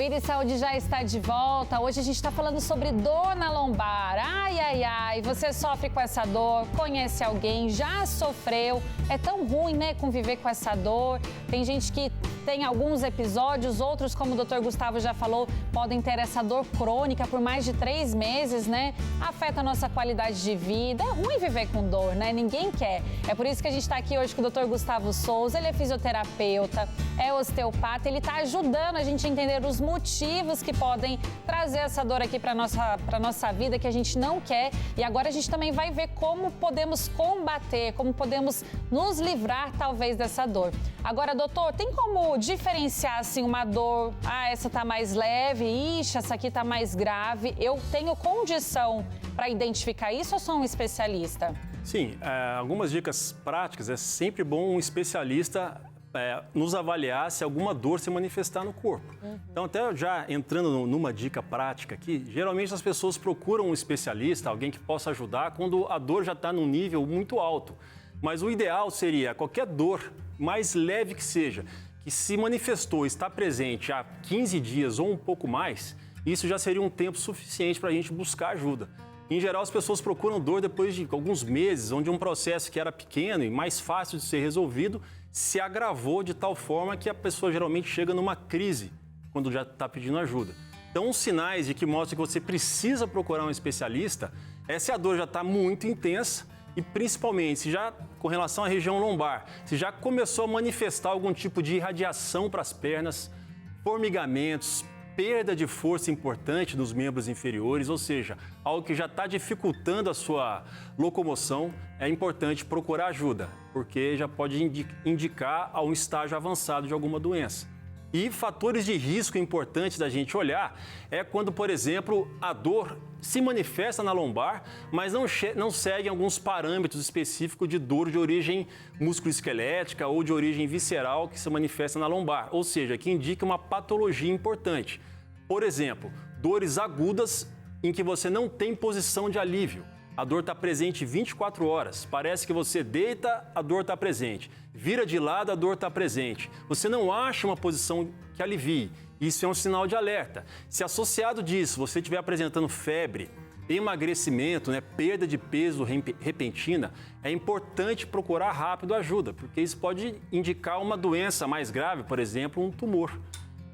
Vida e Saúde já está de volta. Hoje a gente está falando sobre dor na lombar. Ai, ai, ai, você sofre com essa dor, conhece alguém, já sofreu. É tão ruim, né, conviver com essa dor. Tem gente que tem alguns episódios, outros, como o Dr. Gustavo já falou, podem ter essa dor crônica por mais de 3 meses, né? Afeta a nossa qualidade de vida. É ruim viver com dor, né? Ninguém quer. É por isso que a gente está aqui hoje com o Dr. Gustavo Souza. Ele é fisioterapeuta, é osteopata, ele está ajudando a gente a entender os motivos que podem trazer essa dor aqui para nossa vida, que a gente não quer. E agora a gente também vai ver como podemos combater, como podemos nos livrar, talvez, dessa dor. Agora, doutor, tem como diferenciar, assim, uma dor? Ah, essa tá mais leve, ixi, essa aqui tá mais grave. Eu tenho condição para identificar isso ou sou um especialista? Sim, algumas dicas práticas. É sempre bom um especialista nos avaliar se alguma dor se manifestar no corpo. Então, até já entrando numa dica prática aqui, geralmente as pessoas procuram um especialista, alguém que possa ajudar quando a dor já está num nível muito alto. Mas o ideal seria qualquer dor, mais leve que seja, que se manifestou, está presente há 15 dias ou um pouco mais, isso já seria um tempo suficiente para a gente buscar ajuda. Em geral, as pessoas procuram dor depois de alguns meses, onde um processo que era pequeno e mais fácil de ser resolvido se agravou de tal forma que a pessoa geralmente chega numa crise quando já está pedindo ajuda. Então, os sinais de que mostram que você precisa procurar um especialista é se a dor já está muito intensa e, principalmente, se já, com relação à região lombar, se já começou a manifestar algum tipo de irradiação para as pernas, formigamentos, perda de força importante dos membros inferiores, ou seja, algo que já está dificultando a sua locomoção, é importante procurar ajuda, porque já pode indicar a um estágio avançado de alguma doença. E fatores de risco importantes da gente olhar é quando, por exemplo, a dor se manifesta na lombar, mas não segue alguns parâmetros específicos de dor de origem musculoesquelética ou de origem visceral que se manifesta na lombar, ou seja, que indica uma patologia importante. Por exemplo, dores agudas em que você não tem posição de alívio. A dor está presente 24 horas, parece que você deita, a dor está presente. Vira de lado, a dor está presente. Você não acha uma posição que alivie. Isso é um sinal de alerta. Se associado disso você estiver apresentando febre, emagrecimento, perda de peso repentina, é importante procurar rápido ajuda, porque isso pode indicar uma doença mais grave, por exemplo, um tumor,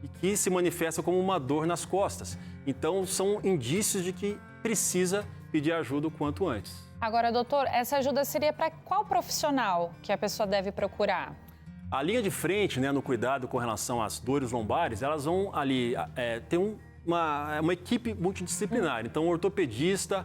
e que se manifesta como uma dor nas costas. Então, são indícios de que precisa pedir ajuda o quanto antes. Agora, doutor, essa ajuda seria para qual profissional que a pessoa deve procurar? A linha de frente, no cuidado com relação às dores lombares, elas vão ali ter uma equipe multidisciplinar. Então, um ortopedista,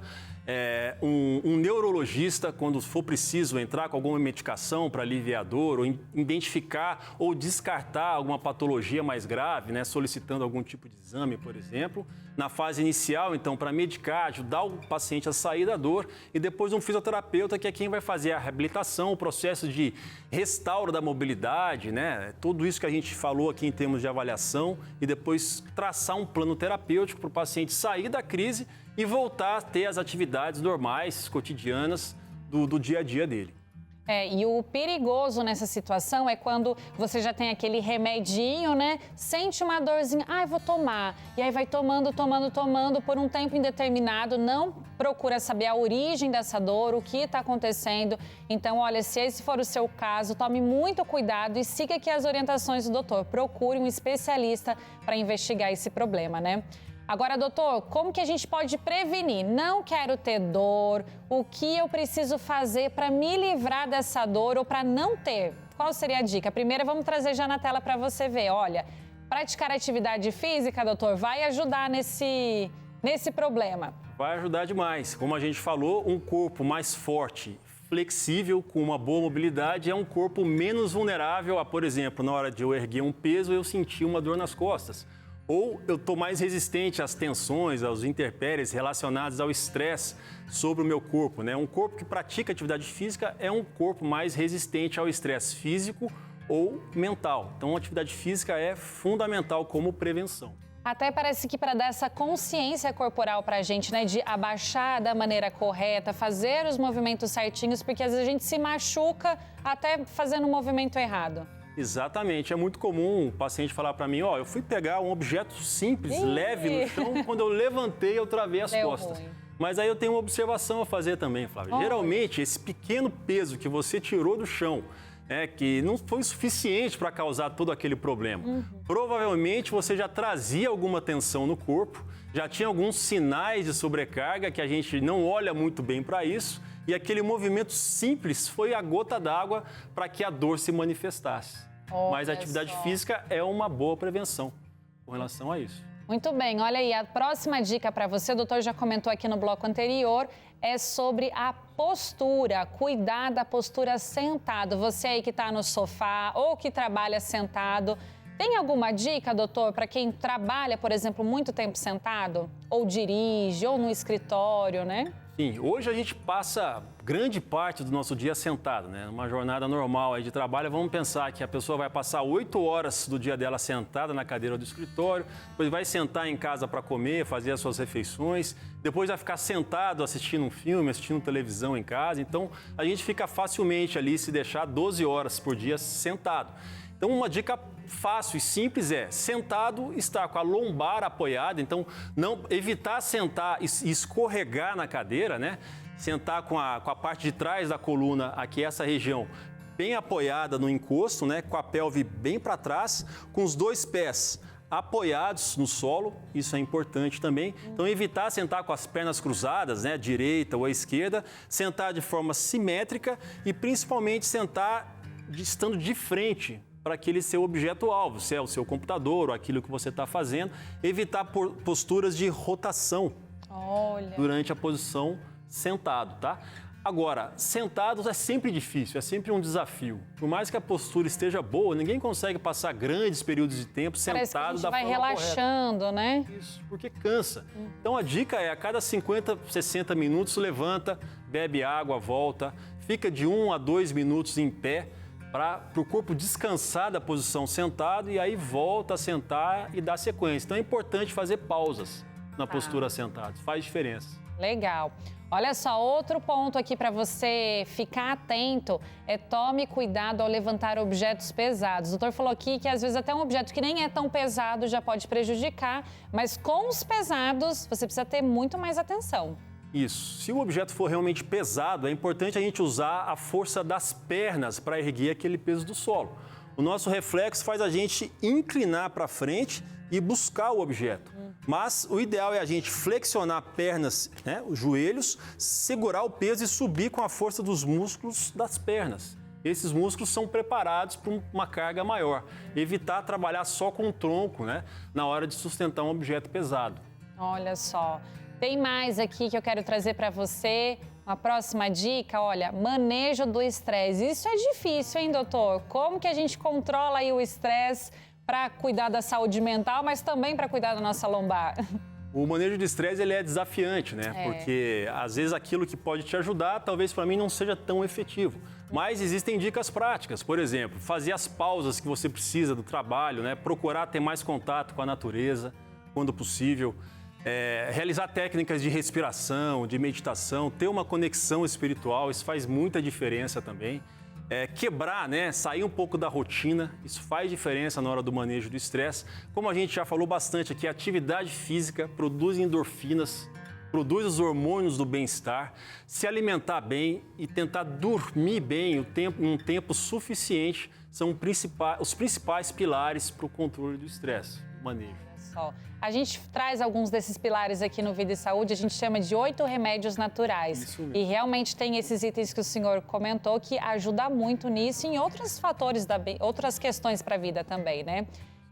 um neurologista, quando for preciso entrar com alguma medicação para aliviar a dor, ou identificar ou descartar alguma patologia mais grave, solicitando algum tipo de exame, por exemplo. Na fase inicial, então, para medicar, ajudar o paciente a sair da dor, e depois um fisioterapeuta, que é quem vai fazer a reabilitação, o processo de restauro da mobilidade, tudo isso que a gente falou aqui em termos de avaliação, e depois traçar um plano terapêutico para o paciente sair da crise e voltar a ter as atividades normais, cotidianas do dia a dia dele. E o perigoso nessa situação é quando você já tem aquele remedinho, sente uma dorzinha, vou tomar. E aí vai tomando por um tempo indeterminado, não procura saber a origem dessa dor, o que está acontecendo. Então, olha, se esse for o seu caso, tome muito cuidado e siga aqui as orientações do doutor. Procure um especialista para investigar esse problema, Agora, doutor, como que a gente pode prevenir? Não quero ter dor, o que eu preciso fazer para me livrar dessa dor ou para não ter? Qual seria a dica? A primeira, vamos trazer já na tela para você ver. Olha, praticar atividade física, doutor, vai ajudar nesse problema. Vai ajudar demais. Como a gente falou, um corpo mais forte, flexível, com uma boa mobilidade, é um corpo menos vulnerável a, por exemplo, na hora de eu erguer um peso, eu sentir uma dor nas costas. Ou eu estou mais resistente às tensões, aos intempéries relacionados ao estresse sobre o meu corpo. Um corpo que pratica atividade física é um corpo mais resistente ao estresse físico ou mental. Então, a atividade física é fundamental como prevenção. Até parece que para dar essa consciência corporal para a gente, de abaixar da maneira correta, fazer os movimentos certinhos, porque às vezes a gente se machuca até fazendo um movimento errado. Exatamente. É muito comum o paciente falar para mim, ó, eu fui pegar um objeto simples, leve no chão, quando eu levantei, eu travei as costas. Ruim. Mas aí eu tenho uma observação a fazer também, Flávia. Geralmente, esse pequeno peso que você tirou do chão, que não foi suficiente para causar todo aquele problema. Provavelmente você já trazia alguma tensão no corpo, já tinha alguns sinais de sobrecarga que a gente não olha muito bem para isso, e aquele movimento simples foi a gota d'água para que a dor se manifestasse. Mas a atividade física é uma boa prevenção com relação a isso. Muito bem, olha aí, a próxima dica para você, o doutor já comentou aqui no bloco anterior, é sobre a postura, cuidar da postura sentado. Você aí que está no sofá ou que trabalha sentado, tem alguma dica, doutor, para quem trabalha, por exemplo, muito tempo sentado? Ou dirige, ou no escritório, né? Sim, hoje a gente passa grande parte do nosso dia sentado, né? Numa jornada normal aí de trabalho, vamos pensar que a pessoa vai passar 8 horas do dia dela sentada na cadeira do escritório, depois vai sentar em casa para comer, fazer as suas refeições, depois vai ficar sentado assistindo um filme, assistindo televisão em casa. Então, a gente fica facilmente ali, se deixar 12 horas por dia sentado. Então, uma dica fácil e simples é, sentado, estar com a lombar apoiada, então não evitar sentar e escorregar na cadeira, né? Sentar com a parte de trás da coluna, aqui essa região, bem apoiada no encosto, né? Com a pelve bem para trás, com os dois pés apoiados no solo, isso é importante também. Então, evitar sentar com as pernas cruzadas, né? Direita ou à esquerda, sentar de forma simétrica e principalmente sentar estando de frente para aquele seu objeto-alvo, se é o seu computador ou aquilo que você está fazendo, evitar posturas de rotação durante a posição sentado, tá? Agora, sentados é sempre difícil, é sempre um desafio. Por mais que a postura esteja boa, ninguém consegue passar grandes períodos de tempo sentado da forma correta. Parece que a gente vai relaxando, né? Isso, porque cansa. Então a dica é, a cada 50, 60 minutos, levanta, bebe água, volta, fica de 1 a 2 minutos em pé, para o corpo descansar da posição sentado e aí volta a sentar e dar sequência. Então é importante fazer pausas na postura sentada, faz diferença. Legal. Olha só, outro ponto aqui para você ficar atento é tome cuidado ao levantar objetos pesados. O doutor falou aqui que às vezes até um objeto que nem é tão pesado já pode prejudicar, mas com os pesados você precisa ter muito mais atenção. Isso. Se o objeto for realmente pesado, é importante a gente usar a força das pernas para erguer aquele peso do solo. O nosso reflexo faz a gente inclinar para frente e buscar o objeto. Mas o ideal é a gente flexionar pernas, né, os joelhos, segurar o peso e subir com a força dos músculos das pernas. Esses músculos são preparados para uma carga maior. Evitar trabalhar só com o tronco, né, na hora de sustentar um objeto pesado. Olha só. Tem mais aqui que eu quero trazer para você. Uma próxima dica, olha, manejo do estresse. Isso é difícil, hein, doutor? Como que a gente controla aí o estresse para cuidar da saúde mental, mas também para cuidar da nossa lombar? O manejo de estresse, ele é desafiante, né? Porque às vezes aquilo que pode te ajudar, talvez para mim não seja tão efetivo. Mas existem dicas práticas, por exemplo, fazer as pausas que você precisa do trabalho, né? Procurar ter mais contato com a natureza, quando possível. Realizar técnicas de respiração, de meditação, ter uma conexão espiritual, isso faz muita diferença também. Quebrar, né? Sair um pouco da rotina, isso faz diferença na hora do manejo do estresse. Como a gente já falou bastante aqui, a atividade física produz endorfinas, produz os hormônios do bem-estar, se alimentar bem e tentar dormir bem um tempo suficiente são os principais pilares para o controle do estresse, o manejo. A gente traz alguns desses pilares aqui no Vida e Saúde, a gente chama de 8 remédios naturais. Isso mesmo. E realmente tem esses itens que o senhor comentou que ajuda muito nisso e em outros fatores, outras questões para a vida também, né?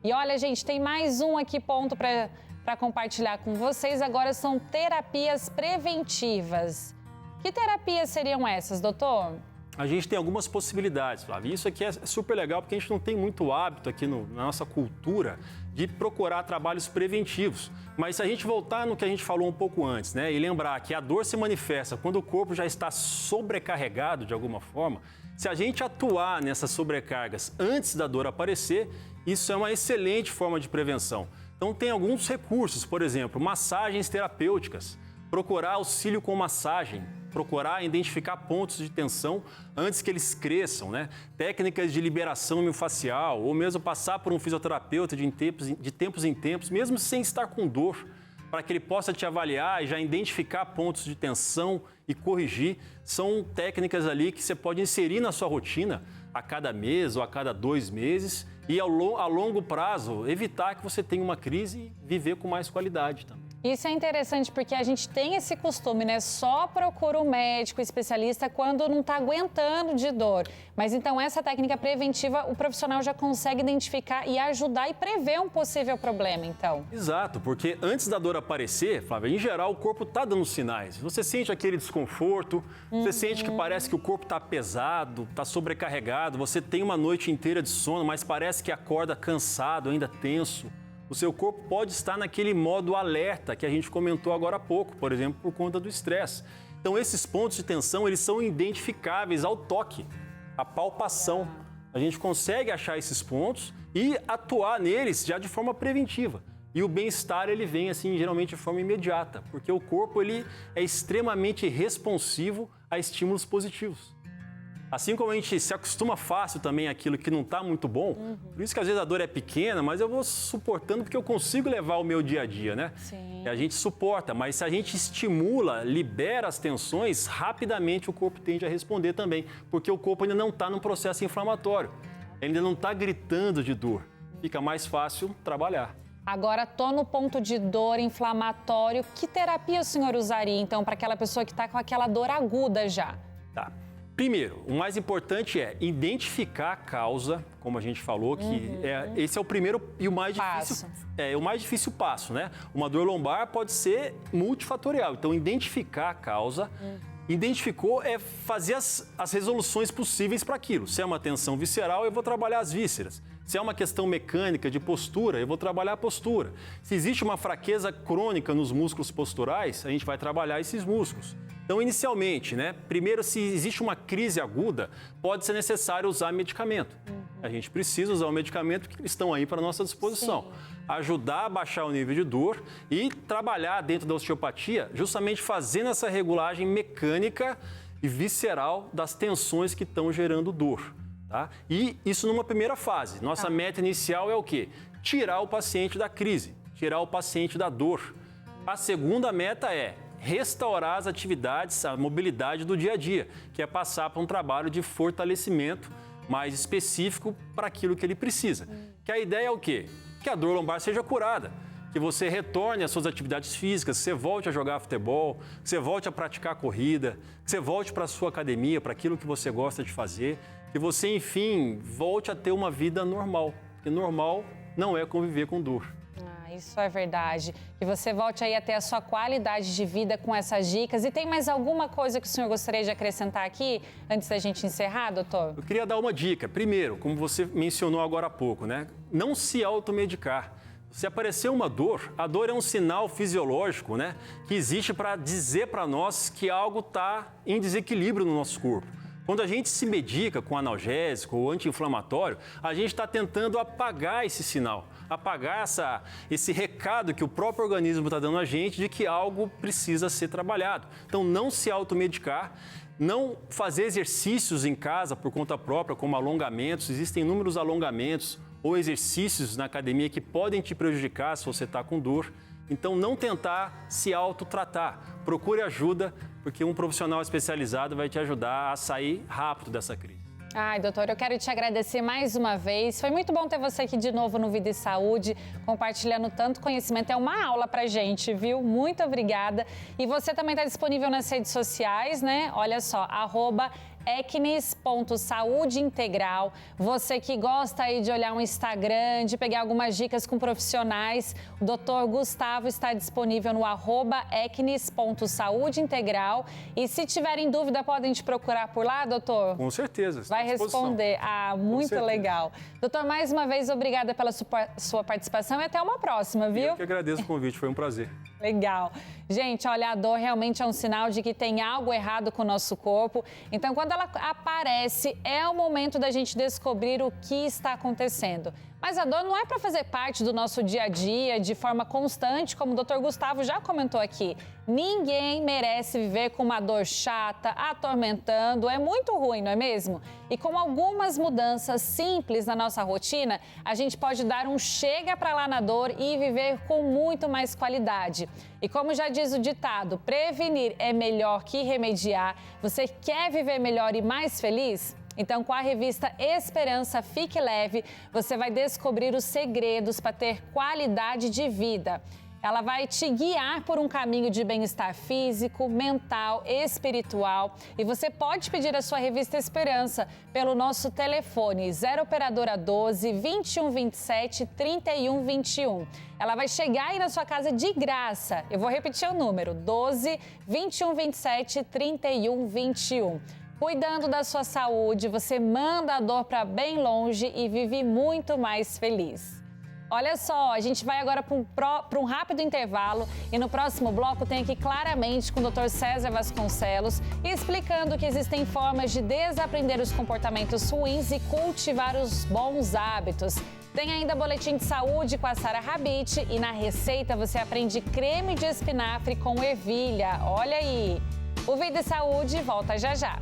E olha, gente, tem mais um aqui ponto para compartilhar com vocês. Agora são terapias preventivas. Que terapias seriam essas, doutor? A gente tem algumas possibilidades, Flávia. Isso aqui é super legal porque a gente não tem muito hábito aqui na nossa cultura de procurar trabalhos preventivos. Mas se a gente voltar no que a gente falou um pouco antes, né, e lembrar que a dor se manifesta quando o corpo já está sobrecarregado de alguma forma, se a gente atuar nessas sobrecargas antes da dor aparecer, isso é uma excelente forma de prevenção. Então tem alguns recursos, por exemplo, massagens terapêuticas, procurar auxílio com massagem, procurar identificar pontos de tensão antes que eles cresçam, né? Técnicas de liberação miofascial, ou mesmo passar por um fisioterapeuta de tempos em tempos, mesmo sem estar com dor, para que ele possa te avaliar e já identificar pontos de tensão e corrigir. São técnicas ali que você pode inserir na sua rotina a cada mês ou a cada 2 meses e a longo prazo evitar que você tenha uma crise e viver com mais qualidade também. Isso é interessante porque a gente tem esse costume, né? Só procura um médico especialista quando não está aguentando de dor. Mas então essa técnica preventiva, o profissional já consegue identificar e ajudar e prever um possível problema, então. Exato, porque antes da dor aparecer, Flávia, em geral o corpo está dando sinais. Você sente aquele desconforto, você sente que parece que o corpo está pesado, está sobrecarregado, você tem uma noite inteira de sono, mas parece que acorda cansado, ainda tenso. O seu corpo pode estar naquele modo alerta que a gente comentou agora há pouco, por exemplo, por conta do estresse. Então, esses pontos de tensão, eles são identificáveis ao toque, à palpação. A gente consegue achar esses pontos e atuar neles já de forma preventiva. E o bem-estar, ele vem, assim, geralmente de forma imediata, porque o corpo, ele é extremamente responsivo a estímulos positivos. Assim como a gente se acostuma fácil também àquilo que não está muito bom, por isso que às vezes a dor é pequena, mas eu vou suportando porque eu consigo levar o meu dia a dia, né? Sim. E a gente suporta, mas se a gente estimula, libera as tensões, rapidamente o corpo tende a responder também, porque o corpo ainda não está num processo inflamatório, ele ainda não está gritando de dor, fica mais fácil trabalhar. Agora, estou no ponto de dor inflamatório, que terapia o senhor usaria, então, para aquela pessoa que está com aquela dor aguda já? Tá. Primeiro, o mais importante é identificar a causa, como a gente falou, que esse é o primeiro e o mais difícil, o mais difícil passo, né? Uma dor lombar pode ser multifatorial, então identificar a causa, identificou é fazer as resoluções possíveis para aquilo. Se é uma tensão visceral, eu vou trabalhar as vísceras. Se é uma questão mecânica de postura, eu vou trabalhar a postura. Se existe uma fraqueza crônica nos músculos posturais, a gente vai trabalhar esses músculos. Então, inicialmente, né? Primeiro, se existe uma crise aguda, pode ser necessário usar medicamento. A gente precisa usar o medicamento porque eles estão aí para a nossa disposição. Sim. Ajudar a baixar o nível de dor e trabalhar dentro da osteopatia, justamente fazendo essa regulagem mecânica e visceral das tensões que estão gerando dor. Tá? E isso numa primeira fase. Nossa meta inicial é o quê? Tirar o paciente da crise, tirar o paciente da dor. A segunda meta é restaurar as atividades, a mobilidade do dia a dia, que é passar para um trabalho de fortalecimento mais específico para aquilo que ele precisa. Que a ideia é o quê? Que a dor lombar seja curada, que você retorne às suas atividades físicas, que você volte a jogar futebol, que você volte a praticar corrida, que você volte para a sua academia, para aquilo que você gosta de fazer, que você, enfim, volte a ter uma vida normal, porque normal não é conviver com dor. Isso é verdade. Que você volte aí a ter a sua qualidade de vida com essas dicas. E tem mais alguma coisa que o senhor gostaria de acrescentar aqui, antes da gente encerrar, doutor? Eu queria dar uma dica. Primeiro, como você mencionou agora há pouco, né? Não se automedicar. Se aparecer uma dor, a dor é um sinal fisiológico, né? Que existe para dizer para nós que algo está em desequilíbrio no nosso corpo. Quando a gente se medica com analgésico ou anti-inflamatório, a gente está tentando apagar esse sinal, apagar esse recado que o próprio organismo está dando a gente de que algo precisa ser trabalhado. Então, não se automedicar, não fazer exercícios em casa por conta própria, como alongamentos. Existem inúmeros alongamentos ou exercícios na academia que podem te prejudicar se você está com dor. Então, não tentar se autotratar. Procure ajuda, porque um profissional especializado vai te ajudar a sair rápido dessa crise. Ai, doutor, eu quero te agradecer mais uma vez. Foi muito bom ter você aqui de novo no Vida e Saúde, compartilhando tanto conhecimento. É uma aula pra gente, viu? Muito obrigada. E você também está disponível nas redes sociais, né? Olha só, @ecnis.saudeintegral. Você que gosta aí de olhar um Instagram, de pegar algumas dicas com profissionais, o doutor Gustavo está disponível no @ecnis.saudeintegral. E se tiverem dúvida, podem te procurar por lá, doutor? Com certeza. Vai responder. Muito legal. Doutor, mais uma vez, obrigada pela sua participação e até uma próxima, viu? Eu que agradeço o convite, foi um prazer. Legal. Gente, olha, a dor realmente é um sinal de que tem algo errado com o nosso corpo. Então, quando ela aparece, é o momento da gente descobrir o que está acontecendo. Mas a dor não é para fazer parte do nosso dia a dia de forma constante, como o Dr. Gustavo já comentou aqui. Ninguém merece viver com uma dor chata, atormentando, é muito ruim, não é mesmo? E com algumas mudanças simples na nossa rotina, a gente pode dar um chega para lá na dor e viver com muito mais qualidade. E como já diz o ditado, prevenir é melhor que remediar. Você quer viver melhor e mais feliz? Então, com a revista Esperança Fique Leve, você vai descobrir os segredos para ter qualidade de vida. Ela vai te guiar por um caminho de bem-estar físico, mental, espiritual. E você pode pedir a sua revista Esperança pelo nosso telefone 0 operadora 12 2127 3121. Ela vai chegar aí na sua casa de graça. Eu vou repetir o número: 12 2127 3121. Cuidando da sua saúde, você manda a dor para bem longe e vive muito mais feliz. Olha só, a gente vai agora para um rápido intervalo e no próximo bloco tem aqui claramente com o Dr. César Vasconcelos explicando que existem formas de desaprender os comportamentos ruins e cultivar os bons hábitos. Tem ainda boletim de saúde com a Sara Rabite e na receita você aprende creme de espinafre com ervilha. Olha aí! O Vida e Saúde volta já já.